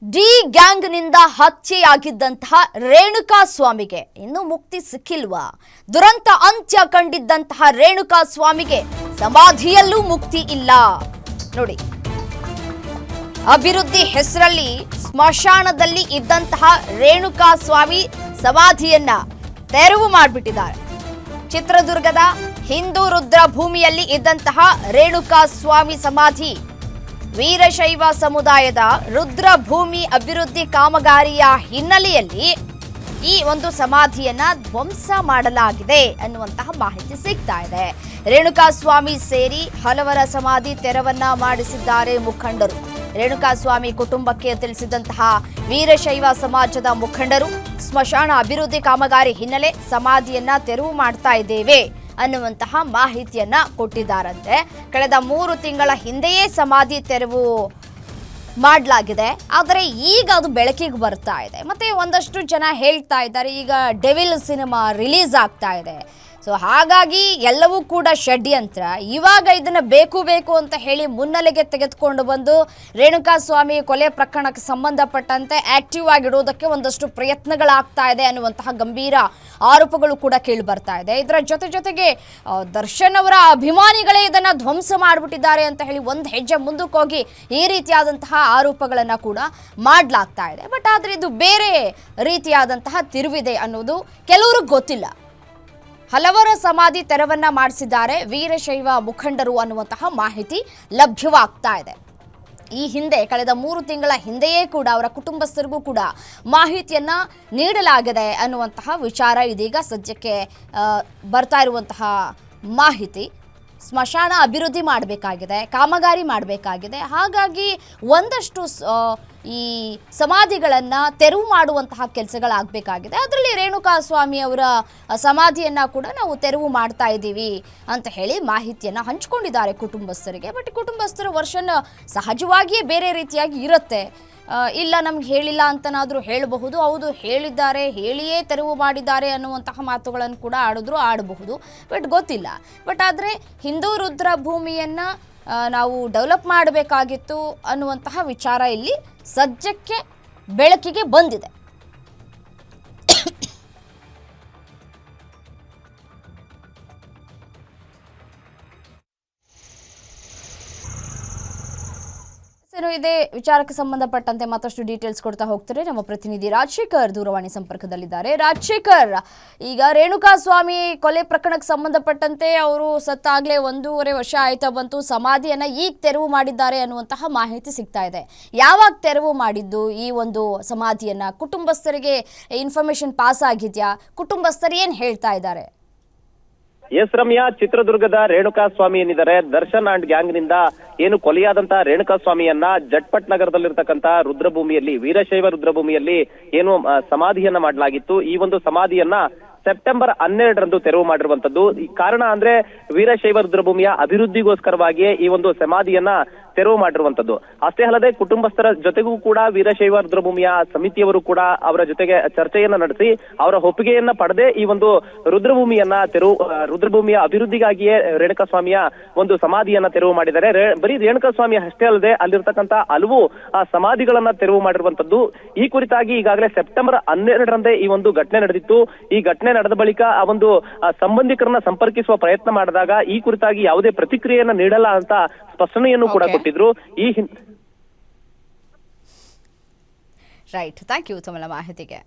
D ಗ್ಯಾಂಗ್ನಿಂದ ಹತ್ಯೆಯಾಗಿದ್ದಂತಹ Renuka ಸ್ವಾಮಿಗೆ ಇನ್ನೂ ಮುಕ್ತಿ ಸಿಕ್ಕಿಲ್ವಾ? ದುರಂತ ಅಂತ್ಯ ಕಂಡಿದ್ದಂತಹ ರೇಣುಕಾ ಸ್ವಾಮಿಗೆ ಸಮಾಧಿಯಲ್ಲೂ ಮುಕ್ತಿ ಇಲ್ಲ ನೋಡಿ. ಅಭಿವೃದ್ಧಿ ಹೆಸರಲ್ಲಿ ಸ್ಮಶಾನದಲ್ಲಿ ಇದ್ದಂತಹ ರೇಣುಕಾ ಸ್ವಾಮಿ ಸಮಾಧಿಯನ್ನ ತೆರವು ಮಾಡಿಬಿಟ್ಟಿದ್ದಾರೆ. ಚಿತ್ರದುರ್ಗದ ಹಿಂದೂ ರುದ್ರ ಭೂಮಿಯಲ್ಲಿ ಇದ್ದಂತಹ ರೇಣುಕಾ ಸ್ವಾಮಿ ಸಮಾಧಿ ವೀರಶೈವ ಸಮುದಾಯದ ರುದ್ರಭೂಮಿ ಅಭಿವೃದ್ಧಿ ಕಾಮಗಾರಿಯ ಹಿನ್ನೆಲೆಯಲ್ಲಿ ಈ ಒಂದು ಸಮಾಧಿಯನ್ನ ಧ್ವಂಸ ಮಾಡಲಾಗಿದೆ ಅನ್ನುವಂತಹ ಮಾಹಿತಿ ಸಿಗ್ತಾ ಇದೆ. ರೇಣುಕಾ ಸ್ವಾಮಿ ಸೇರಿ ಹಲವರ ಸಮಾಧಿ ತೆರವನ್ನ ಮಾಡಿಸಿದ್ದಾರೆ ಮುಖಂಡರು. ರೇಣುಕಾ ಸ್ವಾಮಿ ಕುಟುಂಬಕ್ಕೆ ತಿಳಿಸಿದಂತಹ ವೀರಶೈವ ಸಮಾಜದ ಮುಖಂಡರು ಸ್ಮಶಾನ ಅಭಿವೃದ್ಧಿ ಕಾಮಗಾರಿ ಹಿನ್ನೆಲೆ ಸಮಾಧಿಯನ್ನ ತೆರವು ಮಾಡ್ತಾ ಇದ್ದೇವೆ ಅನ್ನುವಂತಹ ಮಾಹಿತಿಯನ್ನ ಕೊಟ್ಟಿದ್ದಾರಂತೆ. ಕಳೆದ 3 ತಿಂಗಳ ಹಿಂದೆಯೇ ಸಮಾಧಿ ತೆರವು ಮಾಡಲಾಗಿದೆ. ಆದರೆ ಈಗ ಅದು ಬೆಳಕಿಗೆ ಬರ್ತಾ ಇದೆ. ಮತ್ತೆ ಒಂದಷ್ಟು ಜನ ಹೇಳ್ತಾ ಇದ್ದಾರೆ ಈಗ ಡೆವಿಲ್ ಸಿನಿಮಾ ರಿಲೀಸ್ ಆಗ್ತಾ ಇದೆ, ಸೊ ಹಾಗಾಗಿ ಎಲ್ಲವೂ ಕೂಡ ಷಡ್ಯಂತ್ರ. ಇವಾಗ ಇದನ್ನ ಬೇಕು ಅಂತ ಹೇಳಿ ಮುನ್ನೆಲೆಗೆ ತೆಗೆದುಕೊಂಡು ಬಂದು ರೇಣುಕಾ ಸ್ವಾಮಿ ಕೊಲೆ ಪ್ರಕರಣಕ್ಕೆ ಸಂಬಂಧಪಟ್ಟಂತೆ ಆಕ್ಟಿವ್ ಆಗಿಡೋದಕ್ಕೆ ಒಂದಷ್ಟು ಪ್ರಯತ್ನಗಳಾಗ್ತಾ ಇದೆ ಅನ್ನುವಂತಹ ಗಂಭೀರ ಆರೋಪಗಳು ಕೂಡ ಕೇಳಿ ಬರ್ತಾ ಇದೆ. ಇದರ ಜೊತೆಗೆ ದರ್ಶನ್ ಅವರ ಅಭಿಮಾನಿಗಳೇ ಇದನ್ನ ಧ್ವಂಸ ಮಾಡಿಬಿಟ್ಟಿದ್ದಾರೆ ಅಂತ ಹೇಳಿ ಒಂದು ಹೆಜ್ಜೆ ಮುಂದಕ್ಕೆ ಹೋಗಿ ಈ ರೀತಿಯಾದಂತಹ ಆರೋಪಗಳನ್ನ ಕೂಡ ಮಾಡಲಾಗ್ತಾ ಇದೆ. ಬಟ್ ಆದ್ರೆ ಇದು ಬೇರೆ ರೀತಿಯಾದಂತಹ ತಿರುವಿದೆ ಅನ್ನೋದು ಕೆಲವ್ರಿಗೆ ಗೊತ್ತಿಲ್ಲ. ಹಲವರ ಸಮಾಧಿ ತೆರವನ್ನ ಮಾಡಿಸಿದ್ದಾರೆ ವೀರಶೈವ ಮುಖಂಡರು ಅನ್ನುವಂತಹ ಮಾಹಿತಿ ಲಭ್ಯವಾಗ್ತಾ ಇದೆ. ಈ ಹಿಂದೆ ಕಳೆದ 3 ತಿಂಗಳ ಹಿಂದೆಯೇ ಕೂಡ ಅವರ ಕುಟುಂಬಸ್ಥರಿಗೂ ಕೂಡ ಮಾಹಿತಿಯನ್ನ ನೀಡಲಾಗಿದೆ ಅನ್ನುವಂತಹ ವಿಚಾರ ಇದೀಗ ಸದ್ಯಕ್ಕೆ ಬರ್ತಾ ಇರುವಂತಹ ಮಾಹಿತಿ. ಸ್ಮಶಾನ ಅಭಿವೃದ್ಧಿ ಮಾಡಬೇಕಾಗಿದೆ, ಕಾಮಗಾರಿ ಮಾಡಬೇಕಾಗಿದೆ. ಹಾಗಾಗಿ ಒಂದಷ್ಟು ಈ ಸಮಾಧಿಗಳನ್ನು ತೆರವು ಮಾಡುವಂತಹ ಕೆಲಸಗಳಾಗಬೇಕಾಗಿದೆ. ಅದರಲ್ಲಿ ರೇಣುಕಾ ಸ್ವಾಮಿ ಅವರ ಸಮಾಧಿಯನ್ನು ಕೂಡ ನಾವು ತೆರವು ಮಾಡ್ತಾ ಇದ್ದೀವಿ ಅಂತ ಹೇಳಿ ಮಾಹಿತಿಯನ್ನು ಹಂಚಿಕೊಂಡಿದ್ದಾರೆ ಕುಟುಂಬಸ್ಥರಿಗೆ. ಬಟ್ ಕುಟುಂಬಸ್ಥರ ವರ್ಷನ್ ಸಹಜವಾಗಿಯೇ ಬೇರೆ ರೀತಿಯಾಗಿ ಇರುತ್ತೆ. ಇಲ್ಲ ನಮ್ಗೆ ಹೇಳಿಲ್ಲ ಅಂತನಾದರೂ ಹೇಳಬಹುದು, ಹೌದು ಹೇಳಿದ್ದಾರೆ, ಹೇಳಿಯೇ ತೆರವು ಮಾಡಿದ್ದಾರೆ ಅನ್ನುವಂತಹ ಮಾತುಗಳನ್ನು ಕೂಡ ಆಡಬಹುದು. ಬಟ್ ಗೊತ್ತಿಲ್ಲ. ಬಟ್ ಆದರೆ ಹಿಂದೂ ರುದ್ರ ಭೂಮಿಯನ್ನು ನಾವು ಡೆವಲಪ್ ಮಾಡಬೇಕಾಗಿತ್ತು ಅನ್ನುವಂತಹ ವಿಚಾರ ಇಲ್ಲಿ ಸದ್ಯಕ್ಕೆ ಬೆಳಕಿಗೆ ಬಂದಿದೆ. ಇದೇ ವಿಚಾರಕ್ಕೆ ಸಂಬಂಧಪಟ್ಟಂತೆ ಮತ್ತಷ್ಟು ಡೀಟೇಲ್ಸ್ ಕೊಡ್ತಾ ಹೋಗ್ತಾರೆ ನಮ್ಮ ಪ್ರತಿನಿಧಿ ರಾಜಶೇಖರ್ ದೂರವಾಣಿ ಸಂಪರ್ಕದಲ್ಲಿದ್ದಾರೆ. ರಾಜಶೇಖರ್, ಈಗ ರೇಣುಕಾ ಸ್ವಾಮಿ ಕೊಲೆ ಪ್ರಕರಣಕ್ಕೆ ಸಂಬಂಧಪಟ್ಟಂತೆ ಅವರು ಸತ್ತಾಗಲೇ 1.5 ವರ್ಷ ಆಯ್ತಾ ಬಂತು, ಸಮಾಧಿಯನ್ನ ಈಗ ತೆರವು ಮಾಡಿದ್ದಾರೆ ಅನ್ನುವಂತಹ ಮಾಹಿತಿ ಸಿಗ್ತಾ ಇದೆ. ಯಾವಾಗ ತೆರವು ಮಾಡಿದ್ದು ಈ ಒಂದು ಸಮಾಧಿಯನ್ನ? ಕುಟುಂಬಸ್ಥರಿಗೆ ಇನ್ಫಾರ್ಮೇಶನ್ ಪಾಸ್ ಆಗಿದ್ಯಾ? ಕುಟುಂಬಸ್ಥರು ಏನ್ ಹೇಳ್ತಾ ಇದ್ದಾರೆ? ಎಸ್ ರಮ್ಯಾ, ಚಿತ್ರದುರ್ಗದ ರೇಣುಕಾ ಸ್ವಾಮಿ ಏನಿದ್ದಾರೆ ದರ್ಶನ್ ಅಂಡ್ ಗ್ಯಾಂಗ್ ನಿಂದ ಏನು ಕೊಲೆಯಾದಂತಹ ರೇಣುಕಾ ಸ್ವಾಮಿಯನ್ನ ಜಟ್ಪಟ್ ನಗರದಲ್ಲಿರ್ತಕ್ಕಂಥ ರುದ್ರಭೂಮಿಯಲ್ಲಿ, ವೀರಶೈವ ರುದ್ರಭೂಮಿಯಲ್ಲಿ ಏನು ಸಮಾಧಿಯನ್ನ ಮಾಡಲಾಗಿತ್ತು. ಈ ಒಂದು ಸಮಾಧಿಯನ್ನ ಸೆಪ್ಟೆಂಬರ್ 12ರಂದು ತೆರವು ಮಾಡಿರುವಂತದ್ದು. ಈ ಕಾರಣ ಅಂದ್ರೆ ವೀರಶೈವ ರುದ್ರಭೂಮಿಯ ಅಭಿವೃದ್ಧಿಗೋಸ್ಕರವಾಗಿಯೇ ಈ ಒಂದು ಸಮಾಧಿಯನ್ನ ತೆರವು ಮಾಡಿರುವಂತದ್ದು. ಅಷ್ಟೇ ಅಲ್ಲದೆ ಕುಟುಂಬಸ್ಥರ ಜೊತೆಗೂ ಕೂಡ ವೀರಶೈವ ರುದ್ರಭೂಮಿಯ ಸಮಿತಿಯವರು ಕೂಡ ಅವರ ಜೊತೆಗೆ ಚರ್ಚೆಯನ್ನ ನಡೆಸಿ ಅವರ ಒಪ್ಪಿಗೆಯನ್ನ ಪಡೆದೇ ಈ ಒಂದು ರುದ್ರಭೂಮಿಯ ಅಭಿವೃದ್ಧಿಗಾಗಿಯೇ ರೇಣುಕಾ ಸ್ವಾಮಿಯ ಒಂದು ಸಮಾಧಿಯನ್ನ ತೆರವು ಮಾಡಿದ್ದಾರೆ. ಬರೀ ರೇಣುಕಾ ಸ್ವಾಮಿ ಅಷ್ಟೇ ಅಲ್ಲದೆ ಅಲ್ಲಿರ್ತಕ್ಕಂಥ ಹಲವು ಸಮಾಧಿಗಳನ್ನ ತೆರವು ಮಾಡಿರುವಂತದ್ದು. ಈ ಕುರಿತಾಗಿ ಈಗಾಗಲೇ ಸೆಪ್ಟೆಂಬರ್ 12ರಂದೇ ಈ ಒಂದು ಘಟನೆ ನಡೆದಿತ್ತು. ಈ ಘಟನೆ ನಡೆದ ಬಳಿಕ ಆ ಒಂದು ಸಂಬಂಧಿಕರನ್ನ ಸಂಪರ್ಕಿಸುವ ಪ್ರಯತ್ನ ಮಾಡಿದಾಗ ಈ ಕುರಿತಾಗಿ ಯಾವುದೇ ಪ್ರತಿಕ್ರಿಯೆಯನ್ನ ನೀಡಲ್ಲ ಅಂತ ಸ್ಪಷ್ಟನೆಯನ್ನು ಕೂಡ ಕೊಟ್ಟಿದ್ರು. ರೈಟ್, ಥ್ಯಾಂಕ್ ಯು ತಮ್ಮ ಮಾಹಿತಿಗೆ.